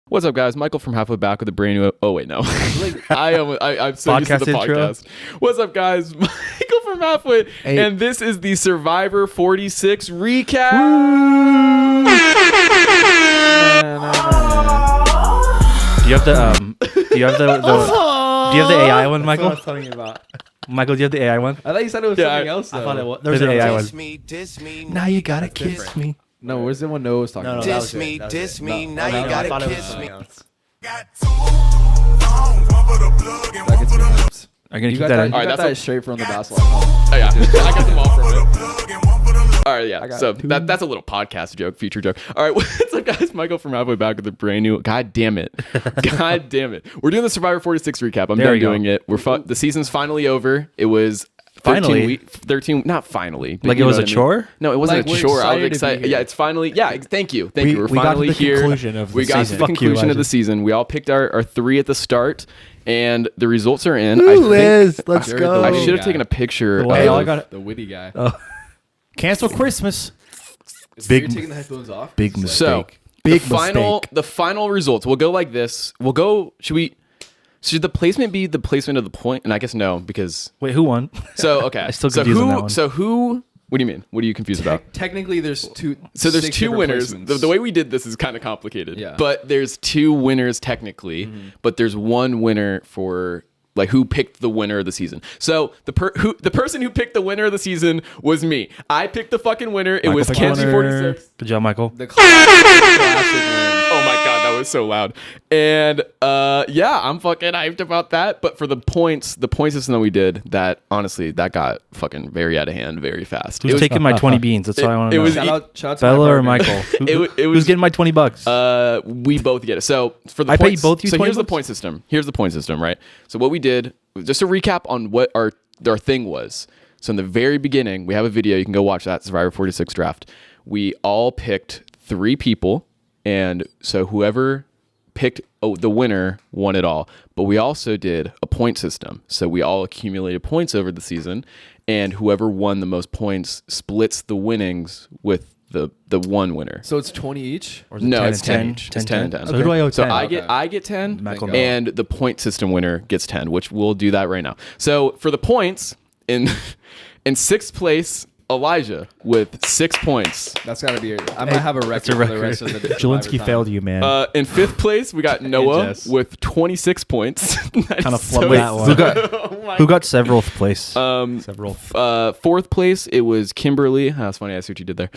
What's up, guys? Michael from Halfway Back with a brand new. Oh wait, no. I'm so used to the podcast. What's up, guys? Michael from Halfway, and this is the Survivor 46 recap. Do you have the AI one, Michael? That's what I was talking about. Michael, do you have the AI one? I thought you said it was something else. Though. I thought it was. There's an AI one. Diss me. Now you gotta kiss me. No, where's the one Noah was talking about? Diss me. Now you gotta kiss me. I'm gonna You keep got that that, in. you Alright, got that's that straight from the basketball. Oh yeah, I got them all from it. All right, yeah. got So two. that's a little podcast joke, feature joke. All right, what's up, guys? Michael from Halfway Back with a brand new. God damn it! God damn it! We're doing the Survivor 46 recap. I'm There done we go. doing it. The season's finally over. It was 13 Finally? 13. Not finally. but Like you it know was a what I mean. chore? No, it wasn't Like, a we're chore. I was excited to be excited. here. Yeah, it's finally. Yeah, thank you. Thank you. We're we got to finally the here. conclusion of the We got to season. the Fuck you, conclusion of the Elijah. season. We all picked our three at the start, and the results are in. Ooh, I Liz, let's Jared, go. I the should have guy. taken a picture. The what? Hey, all I of- got The witty guy. cancel Christmas. Big- You're taking the headphones off? Big So mistake. Big the final results. We'll go like this. We'll go. Should the placement be the placement of the point? And I guess no, because Wait, who won? so okay. I'm still so confused on that who? one. So who? What do you mean? What are you confused about? Technically, there's two. So there's 6 two different winners. placements. The way we did this is kind of complicated. Yeah. But there's two winners technically, but there's one winner for like who picked the winner of the season. So the person who picked the winner of the season was me. I picked the fucking winner. It was picked the Kenzie winner. 46. Good job, Michael. The classic win. Oh my god, that was so loud. And yeah, I'm fucking hyped about that. But for the point system that we did, that honestly, that got fucking very out of hand very fast. Who's taking my 20 beans? That's what I want to it know. was- Shout out to Bella my or partner. Michael? It was Who's getting my 20 bucks? we both get it. So for the I paid points, both you so 20 here's the bucks? point system. Here's the point system, right? So what we did, just a recap on what our thing was. So in the very beginning, we have a video. You can go watch that Survivor 46 draft. We all picked 3 people, and so whoever picked the winner won it all. But we also did a point system. So we all accumulated points over the season, and whoever won the most points splits the winnings with the one winner. So it's 20 each? Or is it No, 10 it's and 10 10? each. It's 10 and 10. So who do I owe So 10? I get 10, Michael and the point system winner gets 10, which we'll do that right now. So for the points, in 6th place, Elijah with 6 points. That's got to be it. I might have a record for the rest of the Jelinski failed you, man. In 5th place, we got Noah Jess. with 26 points. Kind of flubbed that one. Who got several place? Several. 4th place, it was Kimberly. That's funny. I see what you did there.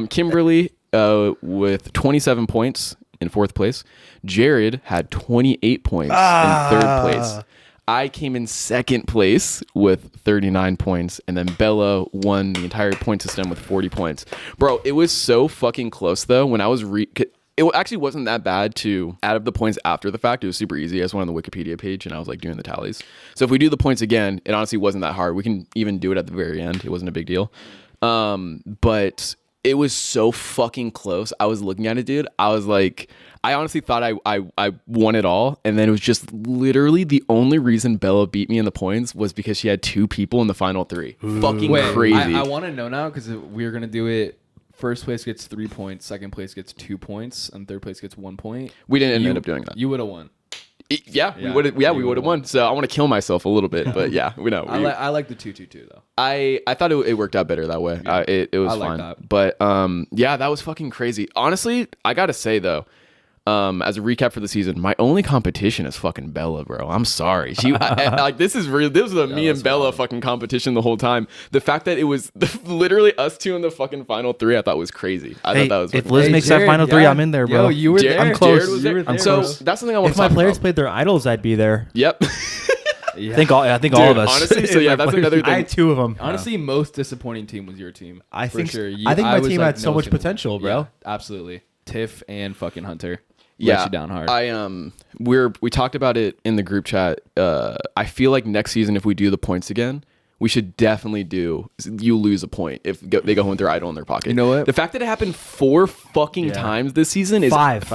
Kimberly with 27 points in 4th place. Jared had 28 points in 3rd place. I came in 2nd place with 39 points, and then Bella won the entire point system with 40 points. Bro, it was so fucking close though. When I was it actually wasn't that bad to add up the points after the fact. It was super easy. I just went on the Wikipedia page and I was like doing the tallies. So if we do the points again, it honestly wasn't that hard. We can even do it at the very end. It wasn't a big deal. But it was so fucking close. I was looking at it, dude. I was like, I honestly thought I won it all. And then it was just literally the only reason Bella beat me in the points was because she had 2 people in the final 3. Fucking Wait, crazy. I want to know now because we're going to do it. First place gets 3 points. Second place gets 2 points. And third place gets 1 point. We didn't end up doing that. You would have won. Yeah, we Yeah, would have. Yeah, you we would have would've won. So I want to kill myself a little bit, but yeah, we know. I like the 2-2-2 though. I thought it worked out better that way. It was I like fine. that. But yeah, that was fucking crazy. Honestly, I gotta say though, as a recap for the season, my only competition is fucking Bella, bro. I'm sorry. Like this is real. This was a me and Bella fucking competition the whole time. The fact that it was literally us 2 in the fucking final 3, I thought was crazy. I thought that was. If fucking Liz Hey, makes Jared, that final 3, yeah. I'm in there, bro. Yo, you were Jared- there. I'm close. Jared was You there. were there, So bro. that's something I want If to my talk players about. played their idols, I'd be there. Yep. Yeah. I think all of Dude, us. honestly, so If yeah, my that's players- another I thing. had 2 of them. Honestly, most disappointing team was your team. I for think sure. I think my was team like, had so no much one's gonna- potential, bro. Yeah, absolutely. Tiff and fucking Hunter. Yeah, Let you down hard. we talked about it in the group chat. I feel like next season, if we do the points again, we should definitely do you lose a point if they go home with their idol in their pocket. You know what? The fact that it happened 4 fucking times this season is 5.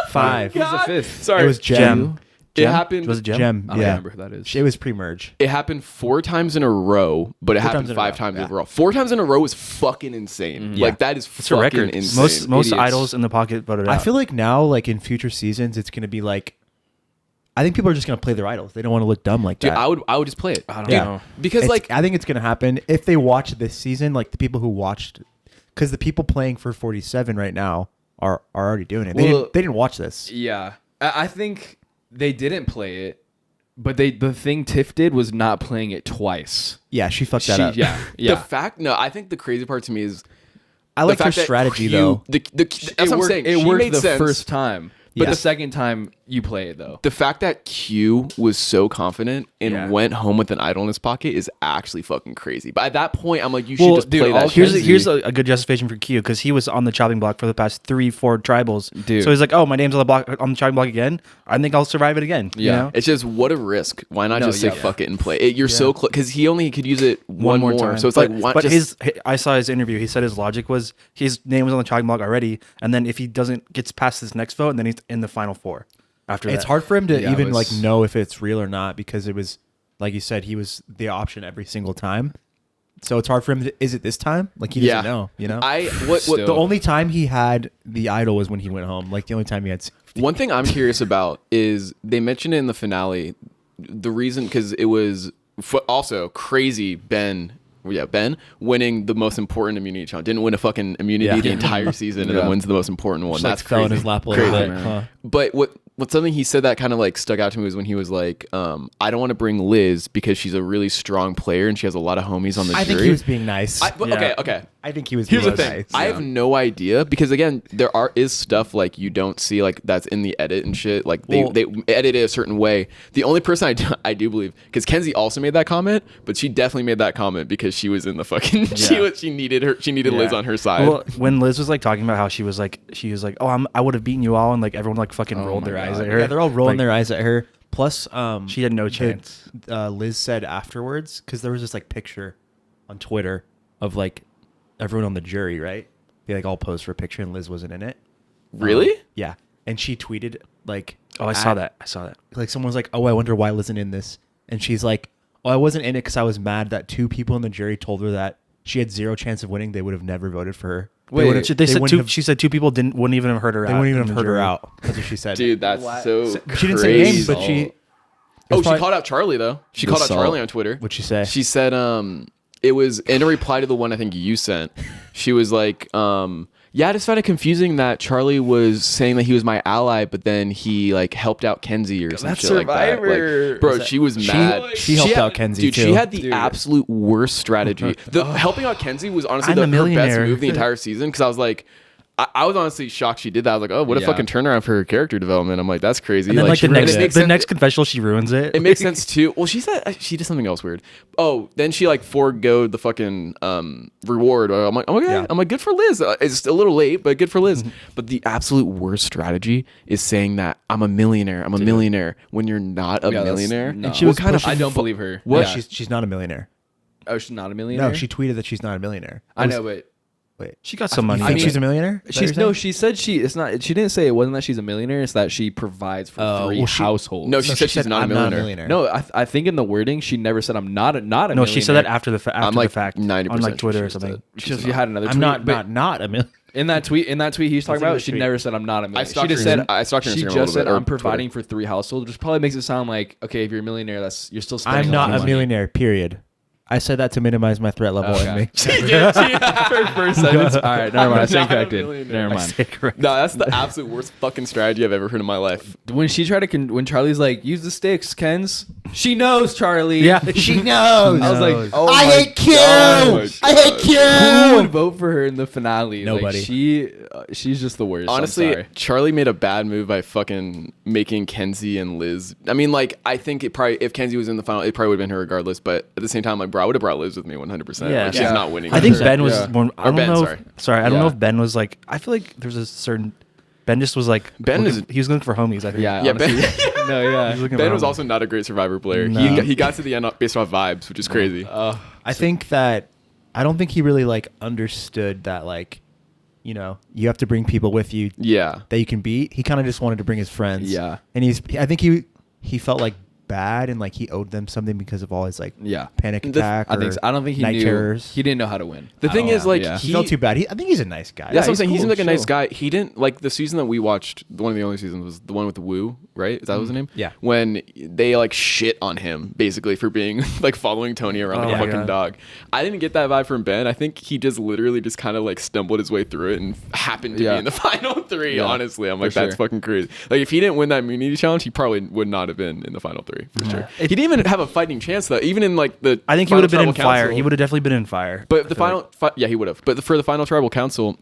5. Who's the fifth? Sorry, It was Gem. It Gem? happened. Was it Gem? Gem. I don't Yeah. remember who that is. It was pre-merge. It happened 4 times in a row, but it 4 happened times in a 5 row, times yeah. overall. 4 times in a row is fucking insane. Yeah. Like that is It's a fucking record. insane. Most Idiots. idols in the pocket voted out. I feel like now, like in future seasons, it's gonna be like, I think people are just gonna play their idols. They don't want to look dumb like Dude, that. I would just play it. I don't Dude, know. because like I think it's gonna happen if they watch this season. Like the people who watched, because the people playing for 47 right now are already doing it. Well- They didn't watch this. Yeah, I think they didn't play it, but the thing Tiff did was not playing it twice. Yeah, she fucked that up. Yeah. the fact. No, I think the crazy part to me is I like the her fact that strategy Q- though. That's what I'm saying. It She worked made the sense. first time, but Yeah. the second time you play it though. The fact that Q was so confident and Yeah. went home with an idol in his pocket is actually fucking crazy. But at that point, I'm like, you should just play that. Here's shit. here's a good justification for Q because he was on the chopping block for the past 3-4 tribals. Dude. So he's like, oh, my name's on the chopping block again. I think I'll survive it again. You Yeah. know? It's just what a risk. Why not No, just say yeah. fuck it and play it? You're so close because he only could use it one more time. So it's but, like, why but just I saw his interview. He said his logic was his name was on the chopping block already, and then if he gets past this next vote, and then he's in the final 4 after that. It's hard for him to Yeah, it even was- like know if it's real or not because it was like you said, he was the option every single time. So it's hard for him. Is it this time? Like he doesn't know. You know. what Still. The only time he had the idol was when he went home. Like the only time he had. one thing I'm curious about is they mentioned it in the finale. The reason because it was also crazy Ben winning the most important immunity challenge. Didn't win a fucking immunity Yeah. the entire season and Yeah. then wins the most important one. Just, That's like, fell in crazy. his lap a little Crazy. bit. Huh. But what something he said that kind of like stuck out to me was when he was like, I don't want to bring Liz because she's a really strong player and she has a lot of homies on the I jury. think he was being nice. Okay. I think he was. Here's the being thing. nice. I have no idea because again, there is stuff like you don't see like that's in the edit and shit. Like they edit it a certain way. The only person I do believe because Kenzie also made that comment, but she definitely made that comment because she was in the fucking she needed Liz on her side. Well, when Liz was like talking about how she was like, oh, I would have beaten you all, and like everyone like fucking rolled their eyes at her. Yeah, they're all rolling Like, their eyes at her. Plus, She had no chance. Liz said afterwards because there was this like picture on Twitter of like everyone on the jury, right? They like all posed for a picture, and Liz wasn't in it. Really? Yeah, and she tweeted like, Oh, I saw that. Like someone was like, "Oh, I wonder why Liz isn't in this," and she's like, "Oh, I wasn't in it because I was mad that 2 people in the jury told her that she had 0 chance of winning. They would have never voted for her. Wait, They said wouldn't two. have- She said 2 people wouldn't even have heard her out. They wouldn't even in have the heard her jury. out." That's what she said. Dude, that's so she didn't say names, crazy. but she. Oh, she probably- called out Charlie though. She The called out salt. Charlie on Twitter. What'd she say? She said it was in a reply to the one I think you sent. She was like yeah, I just found it confusing that Charlie was saying that he was my ally, but then he like helped out Kenzie or some That's shit like that. Survivor. Like, bro, she was mad. she helped had- out Kenzie, dude. She too. had the Dude. absolute worst strategy. The helping out Kenzie was honestly I'm her a best millionaire. move the entire season because I was like. I was honestly shocked she did that. I was like, oh, what a Yeah. fucking turnaround for her character development. I'm like, that's crazy. And then like she the ruined next it. Makes the sense- next confessional, she ruins it. it makes sense too. Well, she said she did something else weird. Oh, then she like foregoed the fucking reward. I'm like, oh my god. Yeah. I'm like, good for Liz. It's a little late, but good for Liz. But the absolute worst strategy is saying that I'm a millionaire. I'm a millionaire when you're not a Yeah, that's- millionaire. no. And she was What kind of I don't believe her. What? Yeah. She's not a millionaire. Oh, she's not a millionaire. No, she tweeted that she's not a millionaire. I know, but Wait, She got some money. you think mean, she's a millionaire? Is that she's what you're no. saying? She said it's not. She didn't say it wasn't that she's a millionaire. It's that she provides for Oh, 3 well, she- households. No, she said she's not a I'm millionaire. No, I think in the wording she never said I'm not a No, she said that after the I'm after like the fact 90% on like Twitter sure or she something. said She had another tweet. I'm not but not a millionaire. in that tweet he's talking about, she tweet. never said I'm not a millionaire. She stalked just her said Instagram- I stalked her she Instagram a just little said bit, or I'm providing Twitter. for 3 households, which probably makes it sound like okay, if you're a millionaire, that's you're still spending. I'm a lot not of a money. millionaire. Period. I said that to minimize my threat level. Okay. in me. For first sentence. All right, never mind. I stand not a corrected. millionaire. Never mind. No, that's the absolute worst fucking strategy I've ever heard in my life. When she tried to, when Charlie's like, use the sticks, Ken's. She knows, Charlie. Yeah. She knows. I was like, oh I my hate Q. God. I hate Who would Q. vote for her in the finale? Nobody. Like, she's just the worst. Honestly, I'm sorry. Charlie made a bad move by fucking making Kenzie and Liz. I mean, like, I think it probably, if Kenzie was in the final, it probably would have been her regardless. But at the same time, like, bro, I would have brought Liz with me 100%. Yeah. Like, she's Yeah. not winning. I think 100%. Ben was Yeah. more. I don't Ben, know. sorry. I don't know Yeah. if Ben was like. I feel like there's a certain. Ben just was like. Ben looking- is- he was looking for homies. I think. Yeah, Yeah, honestly. Ben, No, yeah. He's looking Ben for was homies. also not a great Survivor player. No. He got to the end based off vibes, which is crazy. I think that I don't think he really like understood that like, you know, you have to bring people with you Yeah. that you can beat. He kind of just wanted to bring his friends. Yeah. And I think he he felt like bad and like he owed them something because of all his like Yeah. panic attack. I think so. I don't think he night knew. terrors. He didn't know how to win. The thing is, like, Yeah. He felt too bad. I think he's a nice guy. That's what I'm he's saying. He cool, seemed like a nice chill. guy. He didn't like the season that we watched. One of the only seasons was the one with Wu, right? Is that was his name? Yeah. When they like shit on him basically for being like following Tony around like Oh a my fucking God. dog. I didn't get that vibe from Ben. I think he just literally just kind of like stumbled his way through it and happened to Yeah. be in the final three. Yeah, Honestly, I'm like, for that's sure. fucking crazy. Like if he didn't win that immunity challenge, he probably would not have been in the final three for sure. He didn't even have a fighting chance though. Even in like the I think he final would have been in tribal fire. council- He would have definitely been in fire. but I the feel final, yeah, he would have. But for the final tribal council,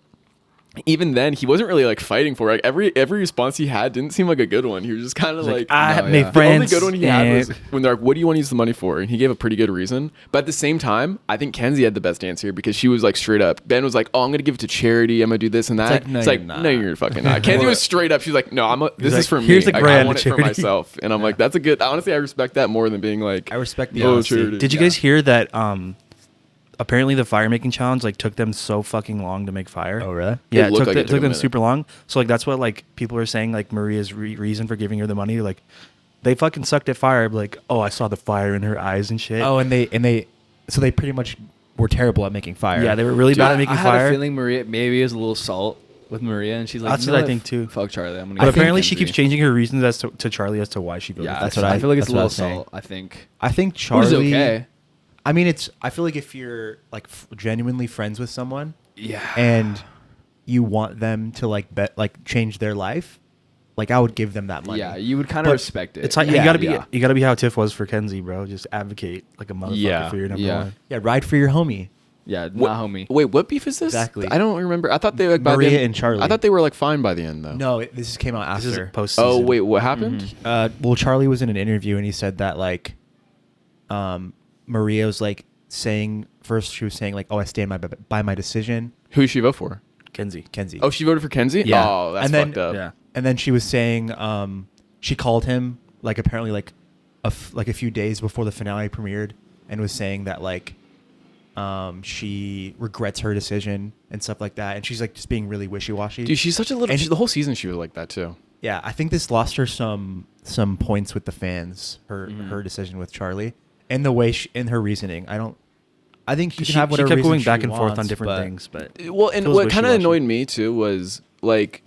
even then, he wasn't really like fighting for it. Like every response he had didn't seem like a good one. He was just kind of like, I have No, made yeah. the only friends. good one he had was and- when they're like, "What do you want to use the money for?" And he gave a pretty good reason. But at the same time, I think Kenzie had the best answer because she was like straight up. Ben was like, "Oh, I'm gonna give it to charity. I'm gonna do this and that." like, no, it's like, you're not. no, you're fucking not. Kenzie was straight up. She's like, "No, this like, is for me. here's the Like, I grand want it for charity." myself." And I'm like, that's a good. Honestly, I respect that more than being like, I respect the "Oh, honesty. charity." Did you guys hear that? Apparently, the fire making challenge like took them so fucking long to make fire. Oh, really? Yeah, It it looked took, like the- it it took a took them minute. super long. So like that's what like people are saying like Maria's reason for giving her the money. Like they fucking sucked at fire. Like oh, I saw the fire in her eyes and shit. Oh, and they so they pretty much were terrible at making fire. yeah, they were really bad at making I had fire. a feeling Maria maybe it was a little salt with Maria, and she's like, That's "You what know I think, too. Fuck Charlie. I'm gonna. But go apparently, with she keeps Kenzie." changing her reasons as to Charlie as to why she voted. Yeah, for That's her. what I feel like it's that's a what I little was saying. salt. I think. I think Which is Charlie. okay. I mean, I feel like if you're like genuinely friends with someone Yeah. and you want them to like change their life, like I would give them that money. Yeah, you would kind of But respect it. It's like Yeah, you gotta be how Tiff was for Kenzie, bro. Just advocate like a motherfucker Yeah, for your number yeah. one. Yeah, ride for your homie. yeah, What- not homie. Wait, what beef is this? Exactly. I don't remember. I thought they like by the Maria end- and Charlie. I thought they were like fine by the end though. No, this came out This is after. post. Oh wait, what happened? Well, Charlie was in an interview and he said that like, Maria was like saying first she was saying like, oh, I stand by my decision. Who did she vote for? Kenzie. Kenzie. Oh, she voted for Kenzie. Yeah. Oh, that's And then- fucked up. Yeah. And then she was saying she called him like apparently like a few days before the finale premiered and was saying that like she regrets her decision and stuff like that, and she's like just being really wishy-washy. Dude, she's such a little. And- the whole season she was like that too. Yeah, I think this lost her some points with the fans. Her decision with Charlie and the way in her reasoning. I think you can She, have she whatever kept reason going she back and forth wants, on different but- things, but Well, and feels what kind of wishy-washy. annoyed me too was like,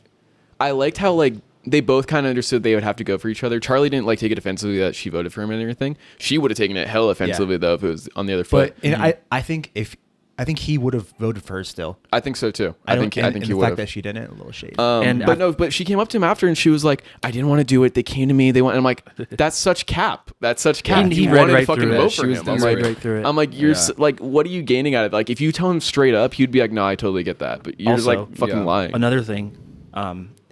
I liked how like they both kind of understood they would have to go for each other. Charlie didn't like take it offensively that she voted for him and everything. She would have taken it hell offensively though if it was on the other foot. But and I think he would have voted for her still. I think so too. I think and he the would fact have. that she didn't, a little shade. And But she came up to him after and she was like, I didn't want to do it. They came to me. They want. And I'm like, that's such cap. That's such cap. He You read wanted to right fucking through it. vote She for was him. I'm desperate. like, right through it. I'm like, you're Yeah. like, what are you gaining out of it? Like, if you tell him straight up, he'd be like, no, I totally get that. But you're just Also, like fucking yeah. lying. Another thing,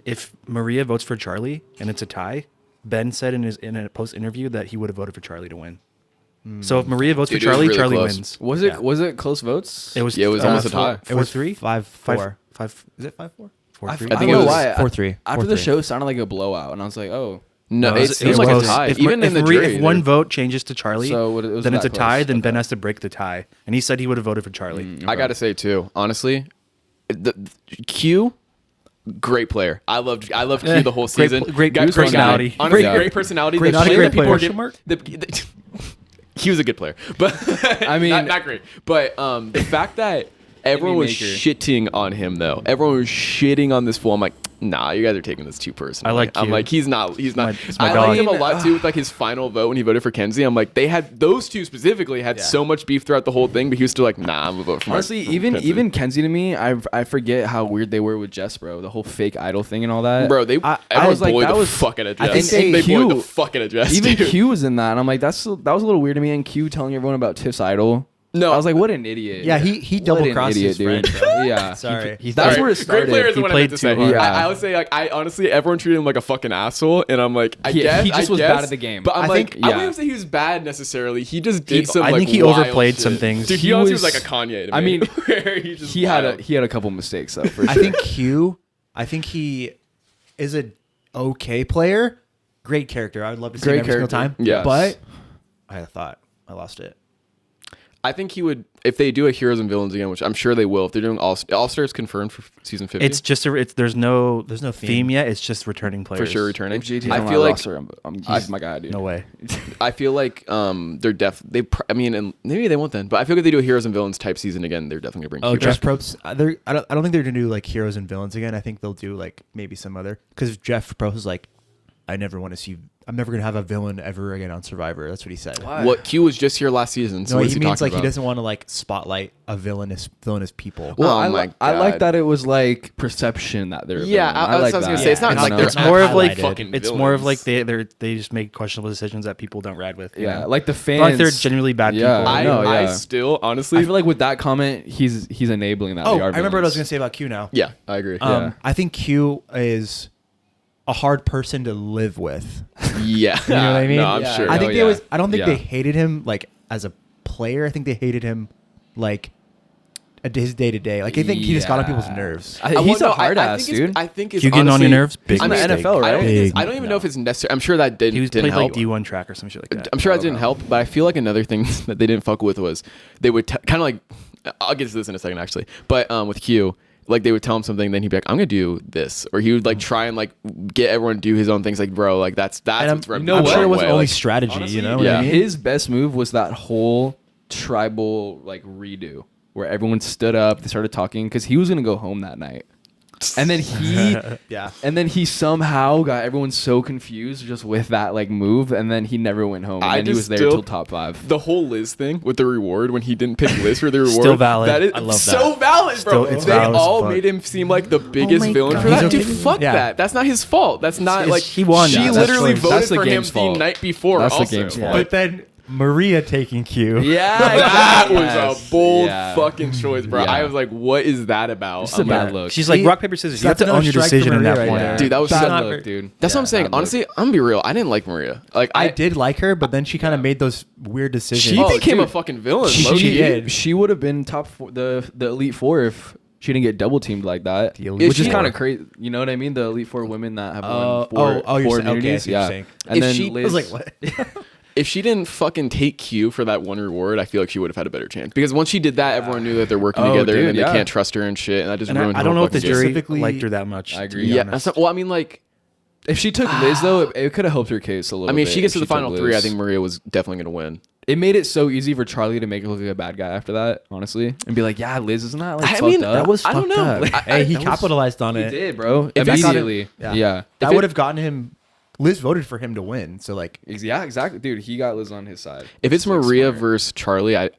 if Maria votes for Charlie and it's a tie, Ben said in a post interview that he would have voted for Charlie to win. So if Maria votes Dude, for it was Charlie, really Charlie close. wins. Was Yeah. it was it close votes? It was. Yeah, it was almost a tie. It was 4-3? 5-4. 5. Is it 5-4? 4-3. I I think don't it know was why. 4-3. After the 4-3. show sounded like a blowout, and I was like, oh. No, it it was seems like a close. tie. If, Even if in the Maria- jury, if one they're- vote changes to Charlie, So it was then it's a that tie. close. Then Ben Okay. has to break the tie, and he said he would have voted for Charlie. I gotta say too, honestly, the Q, great player. I loved Q the whole Great season. pl- great Guy- personality. guy. Honestly, Great- great personality. great- The not a play great that people player. are giving- he was a good player, but I mean- not great. But the fact that everyone was maker. shitting on him though, everyone was shitting on this fool. I'm like, nah, you guys are taking this too personally. I like I'm Q. like, he's not. it's my I dog. like him a lot too with like his final vote when he voted for Kenzie. I'm like, they had those two specifically had so much beef throughout the whole thing, but he was still like, nah, I'm gonna vote for Honestly, for even Kenzie. even Kenzie to me, I forget how weird they were with Jess, bro. The whole fake idol thing and all that. Bro, everyone was like, bullied that the was- fuck out of I Jess. think They Q- bullied the fuck out of Jess. even dude. Q was in that, and I'm like, that was a little weird to me. And Q telling everyone about Tiff's idol. No. I was like, what an idiot. Yeah, he What an double-crossed idiot, his friend, dude. bro. Yeah, Sorry. That's Sorry. where it started. Great player is He what I meant played to say. too hard. Yeah. I would say, like, I honestly, everyone treated him like a fucking asshole, and I'm like, I He- guess he just I was guess, bad at the game. But I'm I like, think- I yeah. wouldn't say he was bad necessarily. He just did some. I like, think he wild overplayed shit. some things. Dude, he He honestly was was- like a Kanye. To me, I mean, where he just he had wild. a couple mistakes though. For sure. I think Q. I think he is a okay player. Great character. I would love to see him Great every single character. time. Yes. But I thought I lost it. I think he would if they do a heroes and villains again, which I'm sure they will. If they're doing all stars confirmed for season 50. It's just there's no theme. theme yet. It's just returning players for sure returning. If JT's I on feel my like roster, he's my guy, dude. No way. I feel like I mean, and maybe they won't then, but I feel like if they do a heroes and villains type season again, they're definitely gonna bring. Oh, Q Jeff back. Probst. I don't think they're gonna do like heroes and villains again. I think they'll do like maybe some other because Jeff Probst is like, I'm never gonna have a villain ever again on Survivor. That's what he said. What Q was just here last season. So No, what he is he means talking like about? he doesn't want to like spotlight a villainous people. Well, Oh I, my I like God. that it was like perception that they're. Yeah, villain. I was like gonna that. say it's not Yeah, like and they're It's more of like highlighted. it's more of like villains. they just make questionable decisions that people don't ride with. you Yeah, know? like the fans. Not like they're genuinely bad Yeah, people. I I, know, I yeah. still honestly I feel like with that comment, he's enabling that. Oh, they are I remember what I was gonna villains. say about Q now. yeah, I agree. Yeah. I think Q is a hard person to live with. Yeah, You know what I mean? No, I'm Yeah, sure. I Oh, think yeah. I don't think Yeah. they hated him like as a player. I think they hated him like his day to day. Like I think he just got on people's Yeah. nerves. He's well, a hard ass, think dude. I think it's You getting on honestly- your nerves? Big I mean, mistake. NFL, right? I don't even know if it's necessary. I'm sure that He was didn't played help. like D1 track or some shit like that. I'm sure that didn't help, but I feel like another thing that they didn't fuck with was they would kind of like. I'll get to this in a second, actually. But with Q, like they would tell him something, then he'd be like, "I'm gonna do this," or he would like try and like get everyone to do his own things. Like, bro, like that's And what's rubbing I'm me the sure it wrong wasn't way. only Like, strategy. Honestly, You know? what yeah. I mean? His best move was that whole tribal like redo where everyone stood up, they started talking because he was gonna go home that night, and then Yeah. and then he somehow got everyone so confused just with that like move, and then he never went home. And I then he just was there still- till top 5. The whole Liz thing with the reward when he didn't pick Liz for the reward. Still valid. That is I love so that. valid, bro. Still- it's they valid as all fuck. made him seem like the biggest my villain God. for that. He's Dude, okay. fuck Yeah. that. That's not his fault. That's not It's- like he won. She Yeah, that's literally the- voted that's the for him game's the fault. night before. That's the also. game's fault. But then Maria taking Q. Yeah, That was yes. a bold Yeah. fucking choice, bro. Yeah. I was like, what is that about? Just a I'm bad like, look. She's like See, rock paper scissors. You have that's to own another your strike for decision in Maria that right point. there. Dude, that was bad so- look, dude. That's what I'm saying. Bad look. Honestly, I'm gonna be real. I didn't like Maria. Like I did like her, but then she kind of made those weird decisions. She She became dude. a fucking villain. She low-key. did. She would have been top 4, the elite 4 if she didn't get double teamed like that. The Elite Which is Four. kind of crazy. You know what I mean? The elite 4 women that have Oh, won 4, oh, you're four saying- okay, I immunities. see what you're Yeah. saying. And If then she- I Liz, I was like, what? If she didn't fucking take Q for that one reward, I feel like she would have had a better chance. Because once she did that, everyone knew that they're working Oh, together dude, and then yeah. they can't trust her and shit. And that just And ruined I her don't whole know if the fucking game. jury Specifically- liked her that much. I to be agree. Yeah, honest. that's not, well, I mean, like, if she took Liz though, it could have helped her case a little. I mean, bit if she gets to if the took final 3, I Liz. think Maria was definitely gonna win. It made it so easy for Charlie to make it look like a bad guy after that, honestly, and be like, "Yeah, Liz, isn't that like I fucked mean, up?" that was I don't fucked know. up. Like, Hey, he that was- capitalized on He it. did, bro. If that got Immediately. Yeah. Yeah. That If would it- have gotten him. Liz voted for him to win, so like, Yeah, exactly, dude. He got Liz on his side. If it's like, Maria smart. versus Charlie, I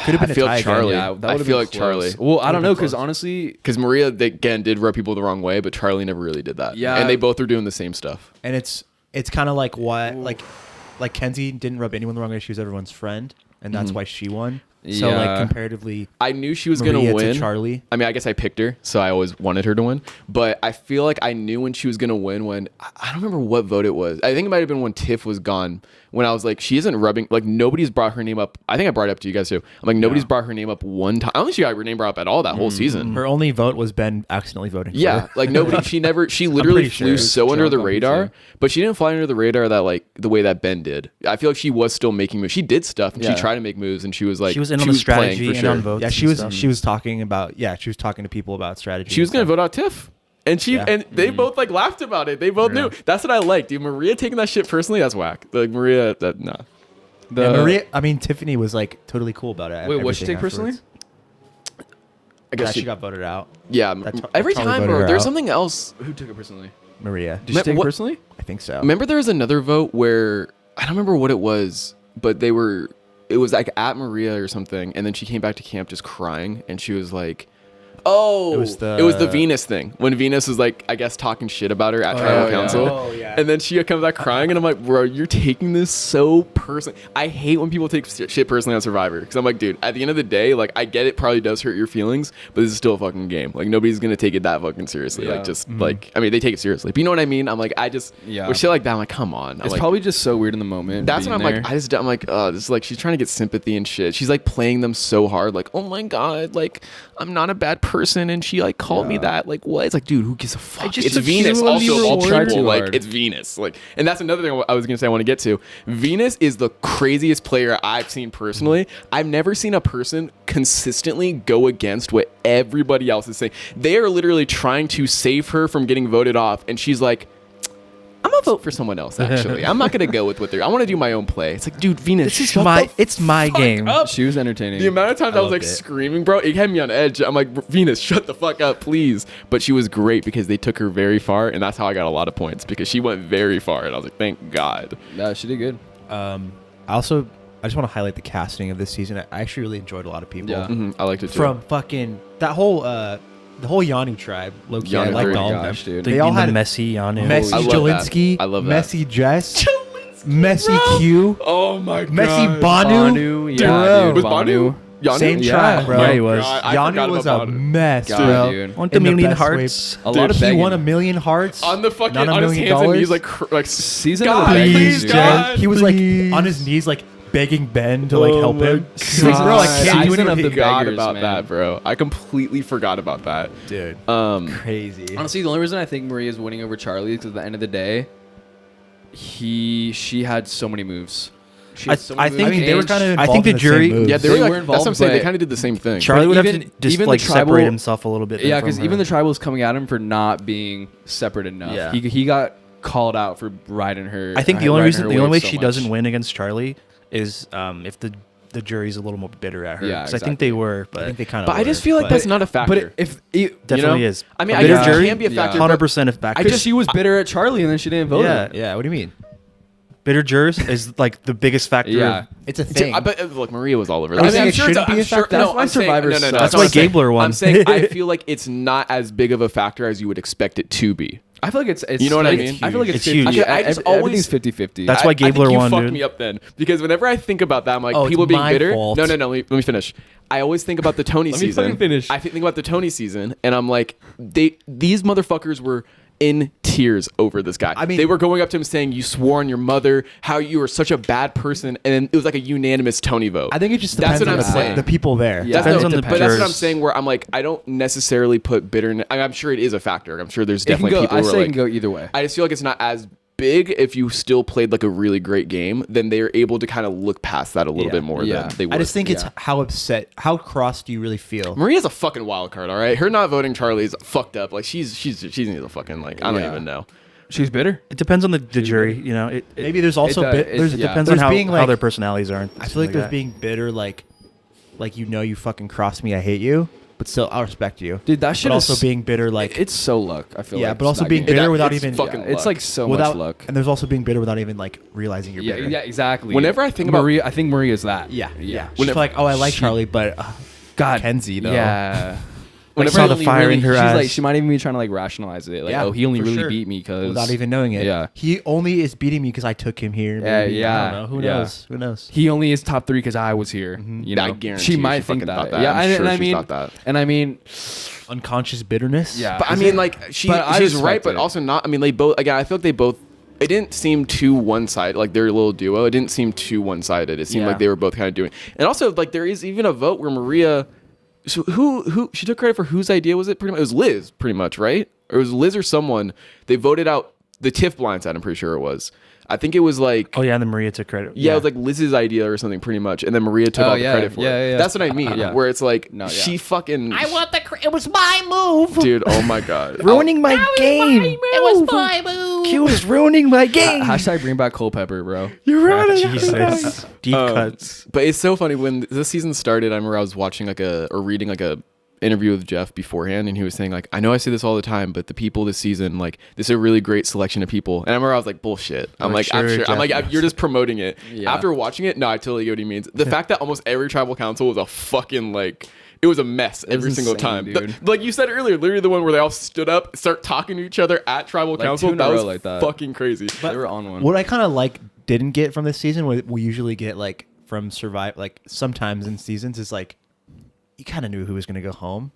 Could have been I a feel tie like again. Charlie. Yeah, that I would've feel been like Charlie. close. Well, I don't Would've know been because close. honestly, Because Maria, they, again, did rub people the wrong way, but Charlie never really did that. Yeah. And they both were doing the same stuff. and it's kind of like what like Kenzie didn't rub anyone the wrong way. She was everyone's friend, and that's why she won. So Yeah. like comparatively, I knew she was Maria going to to win. Charlie. I mean, I guess I picked her, so I always wanted her to win. But I feel like I knew when she was going to win when I don't remember what vote it was. I think it might have been when Tiff was gone. When I was like, she isn't rubbing, like nobody's brought her name up. I think I brought it up to you guys too. I'm like, nobody's brought her name up one time. I don't think she got her name brought up at all that whole season. Her only vote was Ben accidentally voting. For Yeah, her. like nobody. She literally pretty flew sure. so under the Drunk on radar, pizza. but she didn't fly under the radar that like the way that Ben did. I feel like she was still making moves. She did stuff and Yeah. she tried to make moves, and she was like, She was in on the playing strategy for and sure. on votes. Yeah, she and was. stuff. She was talking about. Yeah, she was talking to people about strategy. She was and gonna stuff. vote out Tiff. And she Yeah. and they both like laughed about it. They both knew. That's what I like, dude. Maria taking that shit personally, that's whack. Like Maria, that nah. Yeah, Maria. I mean, Tiffany was like totally cool about it. Wait, what'd she everything take personally? afterwards. I guess Yeah, she she got voted out. yeah. That's- Every Charlie time, voted bro. her There's out. something else. Who took it personally? Maria. Did she take it what- personally? I think so. Remember, there was another vote where I don't remember what it was, but they were. It was like at Maria or something, and then she came back to camp just crying, and she was like, "Oh, It was it was the the- Venus thing when Venus was like, I guess talking shit about her at tribal yeah. council." Oh, yeah. And then she comes back crying, and I'm like, "Bro, you're taking this so personally." I hate when people take shit personally on Survivor, because I'm like, dude, at the end of the day, like, I get it probably does hurt your feelings, but this is still a fucking game. Like, nobody's gonna take it that fucking seriously. Yeah. Like, just like, I mean, they take it seriously, but you know what I mean? I'm like, Yeah. with shit like that, I'm like, come on. I'm It's like, probably just so weird in the moment. that's what being I'm like. I'm like, oh, this is like she's trying to get sympathy and shit. She's like playing them so hard, like, oh my god, like I'm not a bad person and she like called me that. Like what? It's like, dude, who gives a fuck? just It's took Venus. you Also, on all the reward. people, Too like hard. it's Venus. Like, and that's another thing I was gonna say. I want to get to. Venus is the craziest player I've seen personally. I've never seen a person consistently go against what everybody else is saying. They are literally trying to save her from getting voted off, and she's like, I'm gonna vote for someone else. Actually, I'm not gonna go with what they're. I want to do my own play. It's like, dude, Venus, This is shut my. the It's my game. up. She was entertaining. The amount of times I was like loved it. screaming, bro, it had me on edge. I'm like, Venus, shut the fuck up, please. But she was great because they took her very far, and that's how I got a lot of points because she went very far, and I was like, thank God. No, she did good. I just want to highlight the casting of this season. I actually really enjoyed a lot of people. Yeah. I liked it too. From fucking that wwhole the whole Yanu tribe. Low-key, I Yanu liked tribe. all of them. Gosh, dude. They all had Messi on it. Messi I love that. Jelinsky. I love that. Messi Jess. Messi Q. Oh my God. Messi Banu. Banu, Bro. yeah, dude. Was Banu? Yanu? Same Yeah. tribe, bro. Yeah, he was. God, I forgot Yanu was a about Banu. mess, God, bro. dude. Want In a the million best way. hearts? A lot of He begging. won 1,000,000 hearts On the fucking, not on his $1 million hands and knees, dollars. like Season God, of the begging, please, dude. God. He was like please. on his knees, like begging Ben to like help him. He's like, God. bro, I can't do Season of anything. the forgot beggars, about man. that, bro. I completely forgot about that. Dude, crazy. Honestly, the only reason I think Maria's winning over Charlie is because at the end of the day, she had so many moves. She had so many I moves, think- I mean, they were and kind of I involved think in the same jury- moves. Yeah, they They were, were like, involved, that's what I'm saying. They but- kind of did the same thing. Charlie would even- have to just even the like tribal- separate himself a little bit. Yeah, because because even the tribal was coming at him for not being separate enough. Yeah. He got called out for riding her. I think the only riding reason, her the only way wave so she much. doesn't win against Charlie is if the jury's a little more bitter at her. Yeah, 'Cause I think they were, I think but they kind of. But I just feel like that's not a factor. But if it, definitely is. I mean, A I bitter guess jury it can be a Yeah. factor. 100% of back. because she was bitter at Charlie and then she didn't vote. Yeah. him. Yeah, what do you mean? bitter jurors is like the biggest factor. Yeah. It's a thing. But look, Maria was all over. Are you saying it sure it's shouldn't be a factor? That's why I'm saying- Survivor no, sucks. that's That's what why I'm saying. Gabler won. I'm saying I feel like it's not as big of a factor as you would expect it to be. I feel like it's You know what I like, mean? I feel like it's, It's huge. 50, I just everything's always- 50-50. That's why I think Gabler you won, fucked dude. me up then because whenever I think about that, I'm like Oh, it's people being my bitter. fault. No, let me finish. I always think about the Tony Let me season. fucking finish. I think about the Tony season, and I'm like, these motherfuckers were in tears over this guy. I mean- they were going up to him saying, "You swore on your mother, how you were such a bad person," and then it was like a unanimous Tony vote. I think it just That's depends what on I'm saying. the people there. Yeah. That's Depends no, on the but that's what I'm jurors. saying. Where I'm like, I don't necessarily put bitterness. I'm sure it is a factor. I'm sure there's It can definitely go, people I who say are it can like, go either way. I just feel like it's not as big if you still played like a really great game. Then they're able to kind of look past that a little Yeah. bit more Yeah. than they would. I just think it's Yeah. how cross do you really feel? Maria's a fucking wild card. All right, her not voting Charlie is fucked up. Like she needs a fucking like I don't Yeah. even know. She's bitter. It depends on the jury. You know, it Maybe there's also there's it depends there's on being how like their personalities are. I feel like there's being bitter like you fucking crossed me, I hate you, but still I'll respect you. Dude, that But shit also is being bitter like it's so luck. I feel Yeah, like but also that being game. bitter without it's even fucking It's luck. like so without much luck. and there's also being bitter without even like realizing you're Yeah, bitter. yeah, exactly. Whenever I think about- Maria, I think Maria's that. yeah. yeah. She's Whenever- like, oh, I like she- Charlie, but God, Kenzie though. Yeah. When I saw the fire in her she's eyes. like, she might even be trying to like rationalize it. Like, Yeah, oh, he only for really sure. beat me because without even knowing it. Yeah. He only is beating me because I took him here. Yeah, maybe. yeah, I don't know. Who yeah. knows? Who knows? he only is top 3 because I was here. You know, I guarantee she you might she think fucking that. thought that. Yeah, I'm sure and I she mean, thought that. and I mean, Unconscious bitterness. yeah. But I mean, like she's But I right, respect but it. also not. I mean, they both. Again, I feel like they both. It didn't seem too one sided. Like their little duo. It didn't seem too one sided. It seemed Yeah. like they were both kind of doing. And also, like there is even a vote where Maria. So who she took credit for whose idea was it? Pretty much it was Liz. Pretty much right. Or it was Liz or someone. They voted out the TIFF blindside. I'm pretty sure it was. I think it was like. Oh yeah, and then Maria took credit. Yeah, it was like Liz's idea or something, pretty much, and then Maria took Oh, all the yeah, credit for yeah, it. yeah. That's what I mean. Yeah. Where it's like No, yeah. she fucking. want it was my move. Dude, oh my god. ruining my game. It was my move. Q is ruining my game. Hashtag bring back Culpepper, bro. You're right. Jesus. Deep Um, cuts. But it's so funny when this season started. I remember I was watching or reading like a interview with Jeff beforehand, and he was saying like, I know I say this all the time, but the people this season, like, this is a really great selection of people. And I remember I was like, bullshit. I'm I'm like, I'm sure sure. I'm Jeff like, knows. you're just promoting it. Yeah. After watching it, no, I totally get what he means. The fact that almost every tribal council was a fucking like. It was a mess every was single insane, time. dude. Like you said earlier, literally the one where they all stood up, start talking to each other at tribal Like council. 2 in a That row was like that. fucking crazy. They were on one. What I kind of didn't get from this season, what we usually get like from Survive, like sometimes in seasons, is like you kind of knew who was going to go home,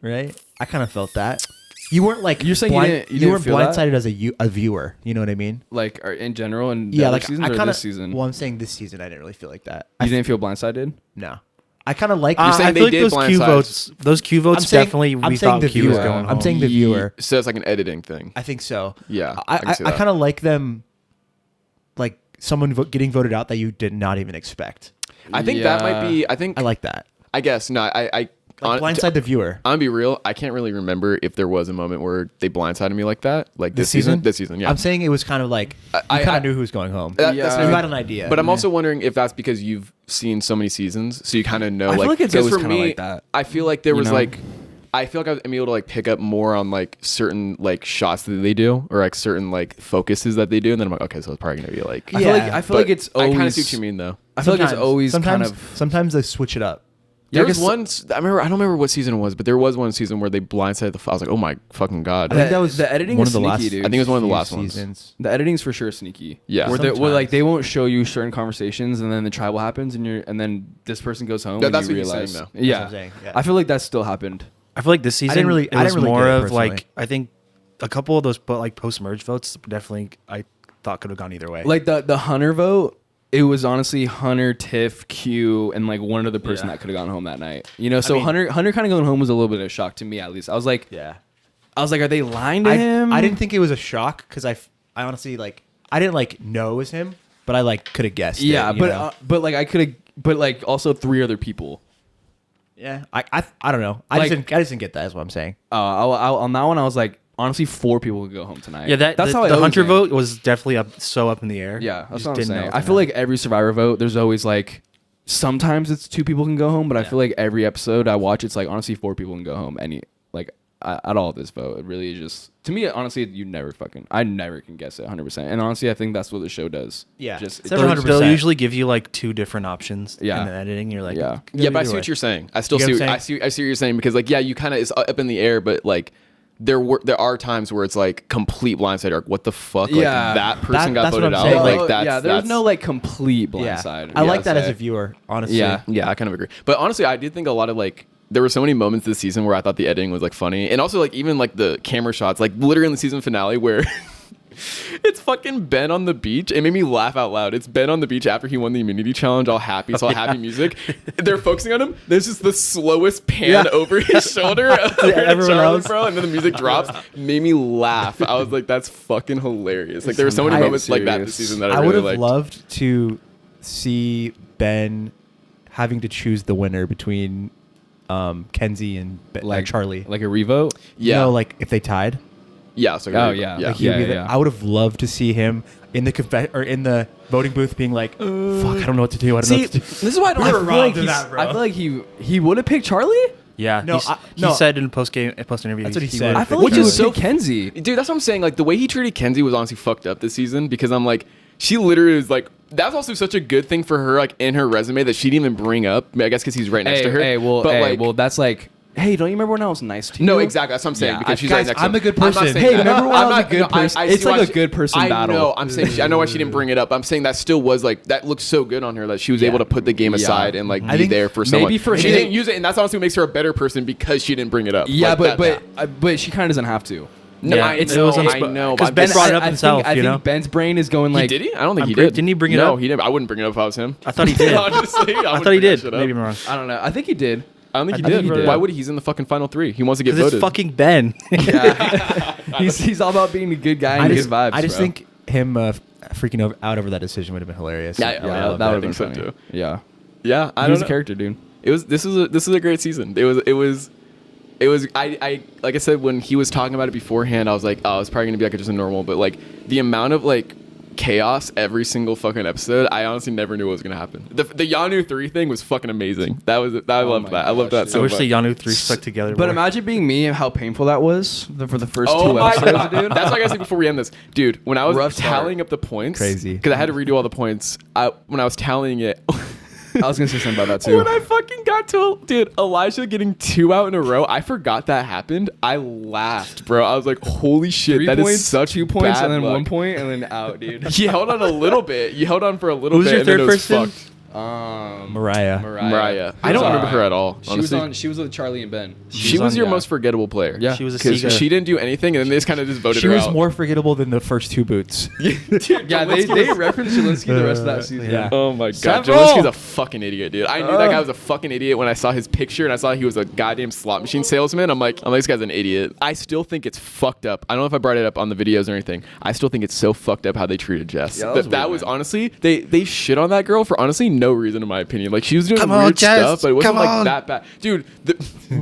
right? I kind of felt that. You weren't like You're saying you didn't weren't feel that? blindsided as a viewer. You know what I mean? Like in general, and Yeah, other like seasons I or kind of. this season, Well, I'm saying this season I didn't really feel like that. you didn't feel blindsided. No, I kind of like. You're saying I they feel like did those Q blindside. votes. Those Q votes definitely. I'm We saying thought the Q was viewer. going home. I'm saying the viewer. So it's like an editing thing. I think so. Yeah, I can see that. kind of like them, like someone getting voted out that you did not even expect. I think that might Yeah. be. I think. I like that. I guess no. I Like blindside the viewer. I'm gonna be real. I can't really remember if there was a moment where they blindsided me like that. Like This season? This season, yeah. I'm saying it was kind of like you I- kind of knew who was going home. That's Yeah. You maybe- had an idea. But I'm also wondering if that's because you've seen so many seasons, so you kind of know. I feel like it's 'cause always for kinda me, like that. I feel like there You was know? like, I feel like I'm able to like pick up more on like certain like shots that they do, or like certain like focuses that they do, and then I'm like, okay, so it's probably gonna be like. I feel like Yeah. I feel like it's always. I kind of see what you mean though. I feel like it's always sometimes kind of. sometimes they switch it up. There I was guess- one. I remember. I don't remember what season it was, but there was one season where they blindsided the. I was like, oh my fucking god. I think that was the editing one is of the sneaky, last. dude. I think it was one of the few last ones. seasons. The editing's for sure sneaky. Yeah. where like Sometimes. they won't show you certain conversations, and then the tribal happens, and then this person goes home. No, and that's you what he's realize. saying, though. Yeah. That's what I'm saying, yeah. I feel like that still happened. I feel like this season really- it I was didn't really more get it of personally. like I think a couple of those like post merge votes definitely I thought could have gone either way. Like the Hunter vote, it was honestly Hunter, Tiff, Q, and like one other person Yeah. that could have gone home that night. You know, so mean- Hunter kind of going home was a little bit of a shock to me at least. I was like, Yeah. are they lying to him? I didn't think it was a shock because I honestly like I didn't like know it was him, but I like could have guessed. Yeah, it, you know? but like I could have, but like also 3 other people. yeah, I don't know. I Like- just didn't get that. Is what I'm saying. On that one, I was like, honestly, 4 people could go home tonight. yeah, that's the, how I the always Hunter think. vote was definitely up in the air. Yeah, You that's just what I'm didn't know saying. what I to feel happen. like every Survivor vote, there's always like, sometimes it's 2 people can go home, but I feel like every episode I watch, it's like honestly 4 people can go home. At all this vote, it really is just to me. Honestly, I never can guess it 100%. And honestly, I think that's what the show does. Yeah. just It's it- never They'll 100%. usually give you like 2 different options Yeah. in the editing. You're like, Yeah. Yeah, but I either see way. what you're saying. I still You see. get what I'm I see what you're saying because like yeah, you kind of it's up in the air, but like there are times where it's like complete blindside. Or what the fuck? Like Yeah. that person got that's what voted I'm out. saying. Like Well, that's yeah, there's that's, no like complete Yeah, blindside. I like Yeah, that as say. a viewer. Honestly. Yeah. Yeah, I kind of agree. But honestly, I did think a lot of like there were so many moments this season where I thought the editing was like funny, and also like even like the camera shots, like literally in the season finale where it's fucking Ben on the beach. It made me laugh out loud. It's Ben on the beach after he won the immunity challenge, all happy, it's all happy music. They're focusing on him. There's just the slowest pan over his shoulder, over everyone Charlie, else. bro, and then the music drops. Made me laugh. I was like, that's fucking hilarious. Like there were so many I- moments like that this serious. season that I I would really have liked. loved to see Ben having to choose the winner between Kenzie and Charlie. like a revote. Yeah, You know, like if they tied. yeah. So Oh, yeah. yeah. Like he would be yeah. I would have loved to see him in the or in the voting booth being like, "Fuck, I don't know what to do. I don't know See, what to do." this is why I don't We were feel wrong like to he's, that, bro. I feel like he would have picked Charlie. Yeah, No, he no. said in post interview. That's what he said. I feel Which like he is would so pick Kenzie. Dude, that's what I'm saying. Like the way he treated Kenzie was honestly fucked up this season because I'm like, she literally was like, that's also such a good thing for her, like in her resume that she didn't even bring up. I guess because he's right next to her. But that's like, hey, don't you remember when I was nice to you? no, exactly. That's what I'm saying Yeah, because she's guys, right next to I'm him. a good I'm not person. saying Hey, that. remember when I'm I was not- a good no, I person? see It's like why a good person I battle. know. I'm saying I know why she didn't bring it up. I'm saying that still was like that looked so good on her that she was able to put the game Yeah. aside and like I be think there for maybe someone. for she him- didn't use it, and that's honestly what makes her a better person because she didn't bring it up. Yeah, Like, but she kind of doesn't have to. No, Yeah, I it know, was I know. because but Ben I'm brought just- it up himself. I you know, think Ben's brain is going He like, did he? I don't think I'm he pretty- did. didn't he bring it No, up? he didn't. I wouldn't bring it up if I was him. I thought he did. Honestly, I thought he did. Maybe I'm Maybe wrong. I don't know. I think he did. I don't think he I think did. he did. Why would he? He's in the fucking final 3. He wants to get Because voted. it's fucking Ben. He's all about being a good guy and good vibes. I just bro. think him freaking out over that decision would have been hilarious. Yeah, yeah, I love that that. would I have think been so funny. too. Yeah, Yeah, I he don't was a know. character, dude. This is a great season. It was I like I said when he was talking about it beforehand, I was like, oh, it's probably gonna be like just a normal, but like the amount of like chaos every single fucking episode, I honestly never knew what was gonna happen. The Yanu 3 thing was fucking amazing. I loved my that. I loved that gosh, so I wish much. the Yanu 3 stuck together. But more. imagine being me and how painful that was for the first Oh 2 my episodes, god, dude. That's what I gotta say before we end this, dude. When I was Rough start. tallying up the points, Crazy. because I had to redo all the points. When I was tallying it. I was gonna say something about that too. When I fucking got to, dude, Elijah getting 2 out in a row, I forgot that happened. I laughed, bro. I was like, holy shit, 3 that is points, such 2 points, bad and then luck. 1 point, and then out, dude. You held on a little bit. You held on for a little Who was bit. your and then third it was person? fucked. Mariah. Mariah. I don't remember her at all. Honestly. She was with Charlie and Ben. She was your yeah. most forgettable player. Yeah. She was a Because Sega. she didn't do anything, and then they just kind of just voted She her was out. more forgettable than the first two boots. Yeah, they referenced Zelensky the rest of that season. Yeah. Oh my god, Several! Zelensky's a fucking idiot, dude. I knew that guy was a fucking idiot when I saw his picture and I saw he was a goddamn slot machine salesman. I'm like, this guy's an idiot. I still think it's fucked up. I don't know if I brought it up on the videos or anything. I still think it's so fucked up how they treated Jess. Yeah, that was that weird, was man. honestly they shit on that girl for honestly no reason in my opinion. Like she was doing Come on, weird Jess, stuff, but it wasn't come like on. that bad, dude.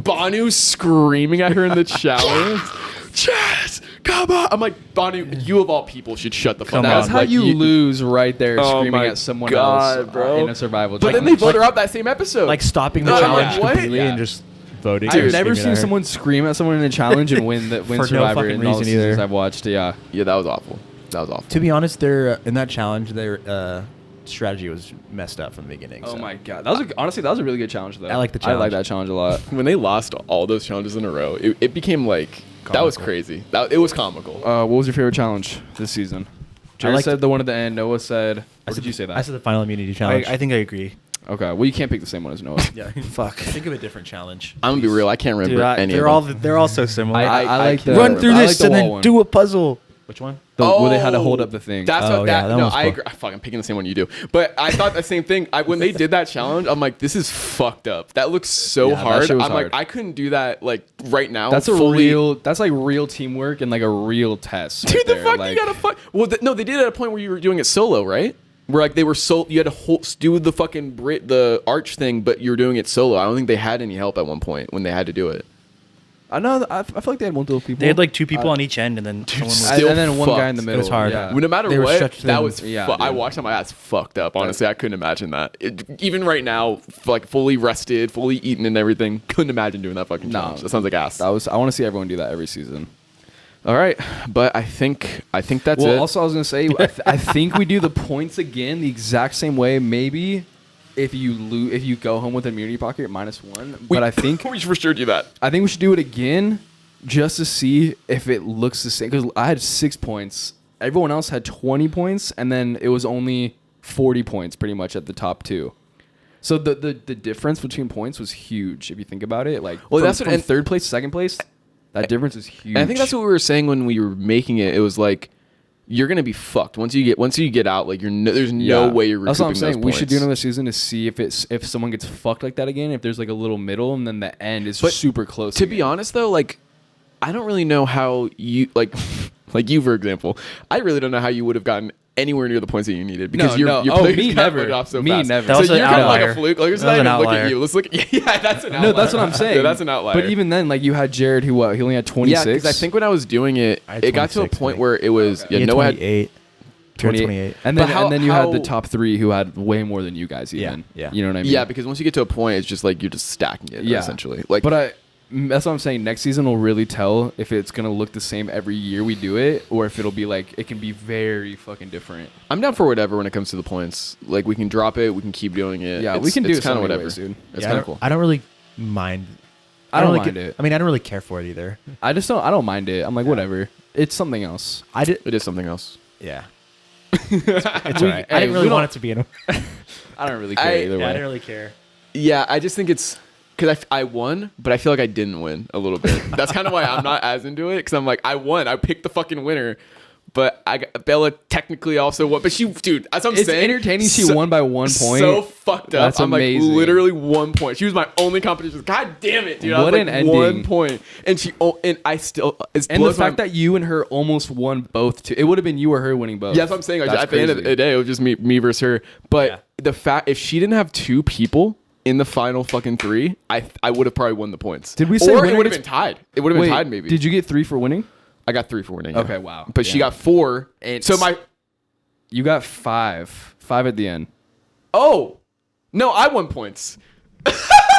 Banu screaming at her in the challenge. Jess, come on! I'm like, Banu, you of all people should shut the fuck up. That's how Like, you lose right there, Oh screaming my at someone God, else bro. in a survival But then they challenge. vote her out that same episode. Like stopping the Oh, challenge what? completely Yeah. and just voting. I've or never screaming seen at her. someone scream at someone in a challenge and win For no Survivor fucking in all the reason seasons either. I've watched. Yeah. yeah, that was awful. That was awful. To be honest, their in that challenge, their strategy was messed up from the beginning. Oh so. my god, honestly that was a really good challenge though. I like the I like challenge. that challenge a lot. When they lost all those challenges in a row, it became like that was crazy. It was comical. What was your favorite challenge this season? Jared liked- said the one at the end. Noah said. Or did you say that? I said the final immunity challenge. I think I agree. Okay. Well, you can't pick the same one as Noah. yeah. Fuck. Think of a different challenge. I'm gonna be real. I can't remember any they're of them. all they're all so similar. I like the Run through I like this the and wall then one. do a puzzle. Which one? Where they had to hold up the thing. That's Oh, what yeah, that. that No, one's I fun. agree. Fuck, I'm picking the same one you do. But I thought the same thing. When they did that challenge, I'm like, this is fucked up. That looks so Yeah, that hard. shit was I'm hard. like, I couldn't do that like right now. That's fully. That's like real teamwork and like a real test. Dude, right the there. fuck like, you gotta fuck. Well, no, they did it at a point where you were doing it solo, right? Where like they were you had to do the fucking the arch thing, but you were doing it solo. I don't think they had any help at one point when they had to do it. I know. I feel like they had multiple people. They had like two people on each end, and then someone was still and then one guy in the fucked. middle. was hard. Yeah. No matter They were what, stretched that thin. was. Yeah, I dude. watched on my ass fucked up. Honestly, I couldn't imagine that. Even right now, like fully rested, fully eaten, and everything, couldn't imagine doing that fucking No. challenge. That sounds like ass. I want to see everyone do that every season. All right, but I think that's Well, it. also I was gonna say I think we do the points again the exact same way. Maybe if you go home with immunity pocket -1, but I think we should for sure do that. I think we should do it again just to see if it looks the same. Because I had 6 points, everyone else had 20 points, and then it was only 40 points pretty much at the top two. So the difference between points was huge if you think about it. Like, Well, from, that's what- from and- third place, to second place. That difference is huge. And I think that's what we were saying when we were making it. It was like you're gonna be fucked once you get out. Like there's no way you're recouping That's what I'm saying. those We should do points. another season to see if someone gets fucked like that again. If there's like a little middle and then the end is But super close. To be honest, though, like I don't really know how you like you for example. I really don't know how you would have gotten anywhere near the points that you needed because your players me got never. voted off so Me fast. never. That So was an you're kind of like a outlier. fluke. Like, let's That not was even an look at outlier. you. Let's look. Yeah, that's an outlier. No, that's what I'm saying. Yeah, that's an outlier. But even then, like you had Jared, who he only had 26. yeah, because I think when I was doing it, I had it got to a 26, point I think. where it was Yeah, Noah had 28. 28. And But then you had the how- top 3 who had way more than you guys even. Yeah. You know what I mean? yeah, because once you get to a point, it's just like you're just stacking it. Yeah. Essentially. Like, But that's what I'm saying. Next season will really tell if it's gonna look the same every year we do it, or if it'll be like it can be very fucking different. I'm down for whatever when it comes to the points. Like we can drop it, we can keep doing it. Yeah, we can do it's it kind so of many whatever. ways, dude. It's Yeah, kind of cool. I don't really mind. I don't really mind ca- it. I mean, I don't really care for it either. I don't mind it. I'm like whatever. It's something else. I did. It is something else. Yeah. It's alright. I hey, didn't we really don't- want it to be in. I don't really care either I way. didn't really care. Yeah, I just think it's because I won, but I feel like I didn't win a little bit. That's kind of why I'm not as into it because I'm like I won, I picked the fucking winner, but Bella technically also won. But dude, that's what I'm It's saying. entertaining. She won by 1 point. So fucked up. That's I'm amazing. like literally 1 point. She was my only competition. God damn it, dude! I What was an like ending. 1 point, and I still it's And the fact that you and her almost won both. It would have been you or her winning both. Yeah, that's what I'm saying. That's At the end of crazy. the day, it was just me versus her. But the fact if she didn't have 2 people in the final fucking 3, I would have probably won the points. Did we say or it winner would have gets- been tied? It would have been Wait, tied maybe. Did you get 3 for winning? I got 3 for winning. Okay, wow. But she Yeah. got 4. It's- So my You got 5. 5 at the end. no, I won points. All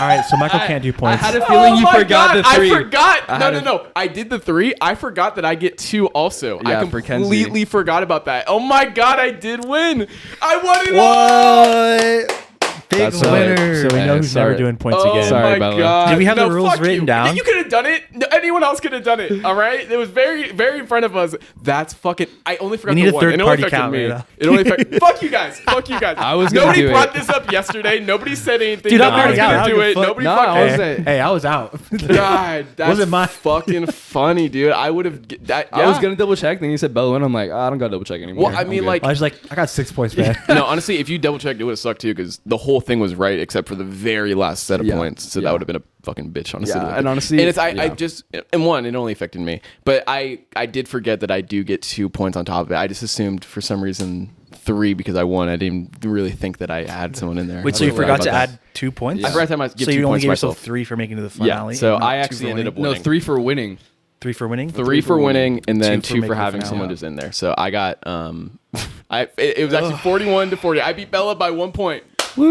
right, so Michael can't do points. I had a feeling you my forgot God, the 3. I forgot. I No, had no. I did the 3. I forgot that I get 2 also. Yeah, I for Kenzie. completely forgot about that. Oh my God, I did win. I won it all. Big That's winner. So we know who's sorry. never doing points Oh again. Sorry, my Bella. god! Did we have the rules fuck written you. down? You could have done it. No, anyone else could have done it. All right, it was very, very in front of us. That's fucking. I only forgot We need the a one. It only third-party affected count me. right now. It only affected. Fuck you guys. Fuck you guys. I was gonna Nobody do it. brought this up yesterday. Nobody said anything. Dude, I'm Nobody was already gonna out. do I don't it. give a fuck. Nobody No, fucking. I wasn't. Hey, I was out. God, that's Wasn't mine. fucking funny, dude. I would have. I was gonna double check, then you said Bella win. I'm like, I don't gotta double check anymore. Well, I I'm mean, good. like, I was like, I got 6 points, man. no, honestly, if you double checked, it would have sucked too because the whole thing was right except for the very last set of Yeah. points. So Yeah. that would have been a fucking bitch, honestly. Yeah, to look and at. honestly, and it's I yeah. just and one, it only affected me, but I did forget that I do get 2 points on top of it. I just assumed for some reason 3 because I won. I didn't really think that I had someone in there. Wait, I so you totally forgot to about add 2 points? that. I forgot to give So 2 you only points gave yourself myself. 3 for making it to the Yeah, finale. so and not I 2 actually for ended winning? up no, winning. 3 for winning. 3 for winning. 3 for winning, and then 2 2 for for making the having finale. someone just in there. So I got it was actually 41-40. I beat Bella by 1 point. Woo!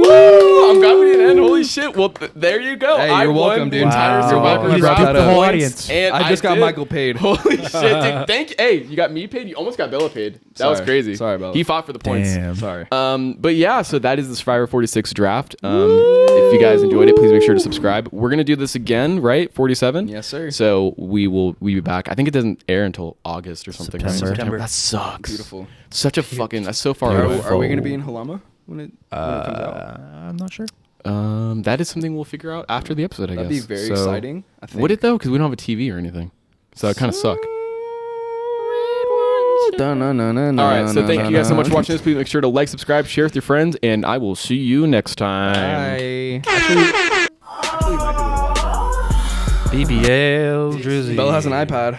I'm glad we didn't end. Holy shit! Well, there you go. Hey, I you're won welcome, the dude. entire Wow. Survivor You draft brought the whole points, audience. and I just got did. Michael paid. Holy shit, dude! Thank you. Hey, you got me paid. You almost got Bella paid. That was Sorry. crazy. Sorry, Bella. He fought for the points. Damn. Sorry. But yeah, so that is the Survivor 46 draft. If you guys enjoyed it, please make sure to subscribe. We're gonna do this again, right? 47. Yes, sir. So we'll be back. I think it doesn't air until August or something. right? September. That sucks. Beautiful. Such a fucking. That's so far Are, away. are we gonna be in Halama when it comes out? I'm not sure. That is something we'll figure out after the episode. I That'd guess be very So- exciting. I think. Would it though? Because we don't have a TV or anything, so it kind of suck. All right, so thank you guys so much for watching this. Please make sure to like, subscribe, share with your friends, and I will see you next time. Bye. BBL Drizzy. Bella has an iPad.